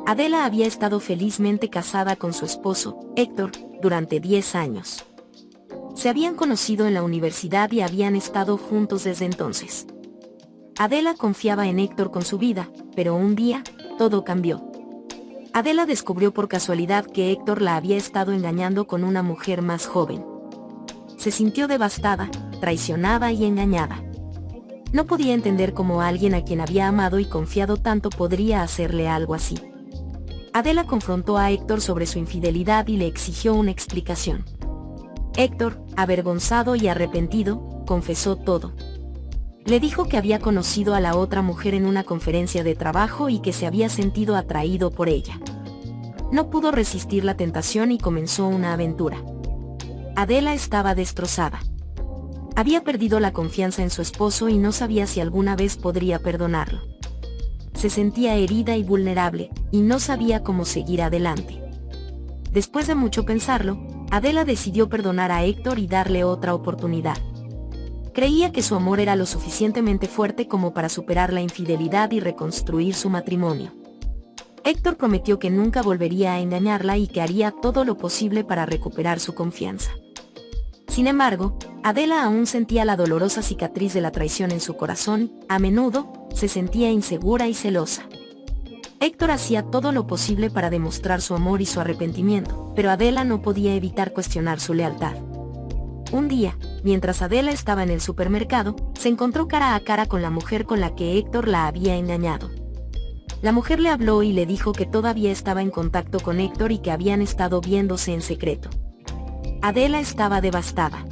Adela había estado felizmente casada con su esposo, Héctor, durante 10 años. Se habían conocido en la universidad y habían estado juntos desde entonces. Adela confiaba en Héctor con su vida, pero un día, todo cambió. Adela descubrió por casualidad que Héctor la había estado engañando con una mujer más joven. Se sintió devastada, traicionada y engañada. No podía entender cómo alguien a quien había amado y confiado tanto podría hacerle algo así. Adela confrontó a Héctor sobre su infidelidad y le exigió una explicación. Héctor, avergonzado y arrepentido, confesó todo. Le dijo que había conocido a la otra mujer en una conferencia de trabajo y que se había sentido atraído por ella. No pudo resistir la tentación y comenzó una aventura. Adela estaba destrozada. Había perdido la confianza en su esposo y no sabía si alguna vez podría perdonarlo. Se sentía herida y vulnerable, y no sabía cómo seguir adelante. Después de mucho pensarlo, Adela decidió perdonar a Héctor y darle otra oportunidad. Creía que su amor era lo suficientemente fuerte como para superar la infidelidad y reconstruir su matrimonio. Héctor prometió que nunca volvería a engañarla y que haría todo lo posible para recuperar su confianza. Sin embargo, Adela aún sentía la dolorosa cicatriz de la traición en su corazón. A menudo, se sentía insegura y celosa. Héctor hacía todo lo posible para demostrar su amor y su arrepentimiento, pero Adela no podía evitar cuestionar su lealtad. Un día, mientras Adela estaba en el supermercado, se encontró cara a cara con la mujer con la que Héctor la había engañado. La mujer le habló y le dijo que todavía estaba en contacto con Héctor y que habían estado viéndose en secreto. Adela estaba devastada.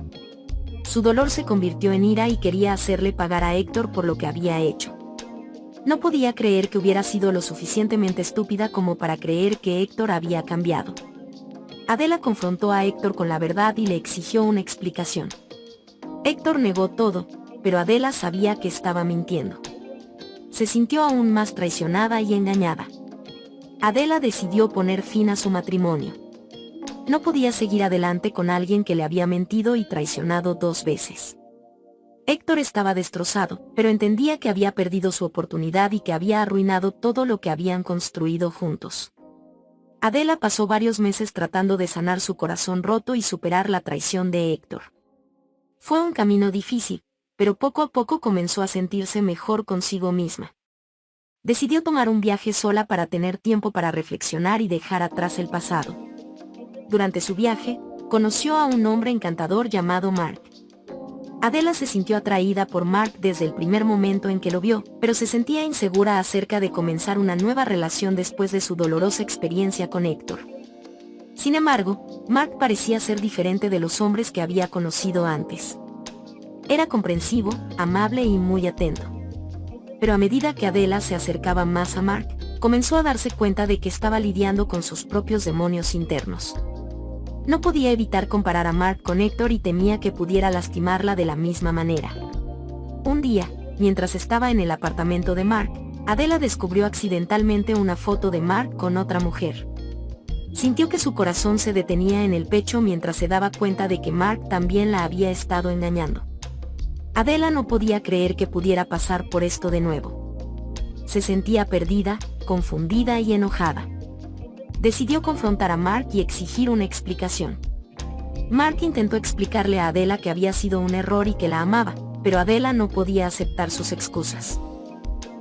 Su dolor se convirtió en ira y quería hacerle pagar a Héctor por lo que había hecho. No podía creer que hubiera sido lo suficientemente estúpida como para creer que Héctor había cambiado. Adela confrontó a Héctor con la verdad y le exigió una explicación. Héctor negó todo, pero Adela sabía que estaba mintiendo. Se sintió aún más traicionada y engañada. Adela decidió poner fin a su matrimonio. No podía seguir adelante con alguien que le había mentido y traicionado 2 veces. Héctor estaba destrozado, pero entendía que había perdido su oportunidad y que había arruinado todo lo que habían construido juntos. Adela pasó varios meses tratando de sanar su corazón roto y superar la traición de Héctor. Fue un camino difícil, pero poco a poco comenzó a sentirse mejor consigo misma. Decidió tomar un viaje sola para tener tiempo para reflexionar y dejar atrás el pasado. Durante su viaje, conoció a un hombre encantador llamado Mark. Adela se sintió atraída por Mark desde el primer momento en que lo vio, pero se sentía insegura acerca de comenzar una nueva relación después de su dolorosa experiencia con Héctor. Sin embargo, Mark parecía ser diferente de los hombres que había conocido antes. Era comprensivo, amable y muy atento. Pero a medida que Adela se acercaba más a Mark, comenzó a darse cuenta de que estaba lidiando con sus propios demonios internos. No podía evitar comparar a Mark con Héctor y temía que pudiera lastimarla de la misma manera. Un día, mientras estaba en el apartamento de Mark, Adela descubrió accidentalmente una foto de Mark con otra mujer. Sintió que su corazón se detenía en el pecho mientras se daba cuenta de que Mark también la había estado engañando. Adela no podía creer que pudiera pasar por esto de nuevo. Se sentía perdida, confundida y enojada. Decidió confrontar a Mark y exigir una explicación. Mark intentó explicarle a Adela que había sido un error y que la amaba, pero Adela no podía aceptar sus excusas.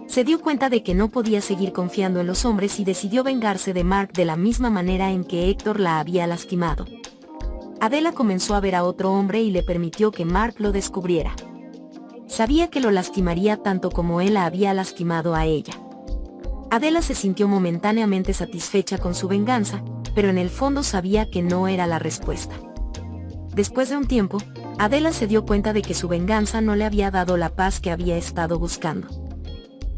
Se dio cuenta de que no podía seguir confiando en los hombres y decidió vengarse de Mark de la misma manera en que Héctor la había lastimado. Adela comenzó a ver a otro hombre y le permitió que Mark lo descubriera. Sabía que lo lastimaría tanto como él la había lastimado a ella. Adela se sintió momentáneamente satisfecha con su venganza, pero en el fondo sabía que no era la respuesta. Después de un tiempo, Adela se dio cuenta de que su venganza no le había dado la paz que había estado buscando.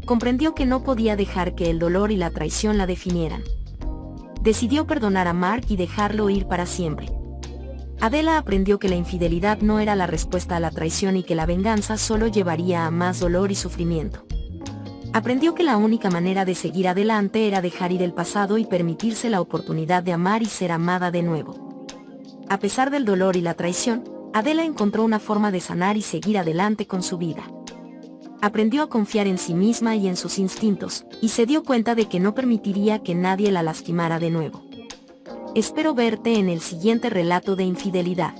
Comprendió que no podía dejar que el dolor y la traición la definieran. Decidió perdonar a Mark y dejarlo ir para siempre. Adela aprendió que la infidelidad no era la respuesta a la traición y que la venganza solo llevaría a más dolor y sufrimiento. Aprendió que la única manera de seguir adelante era dejar ir el pasado y permitirse la oportunidad de amar y ser amada de nuevo. A pesar del dolor y la traición, Adela encontró una forma de sanar y seguir adelante con su vida. Aprendió a confiar en sí misma y en sus instintos, y se dio cuenta de que no permitiría que nadie la lastimara de nuevo. Espero verte en el siguiente relato de infidelidad.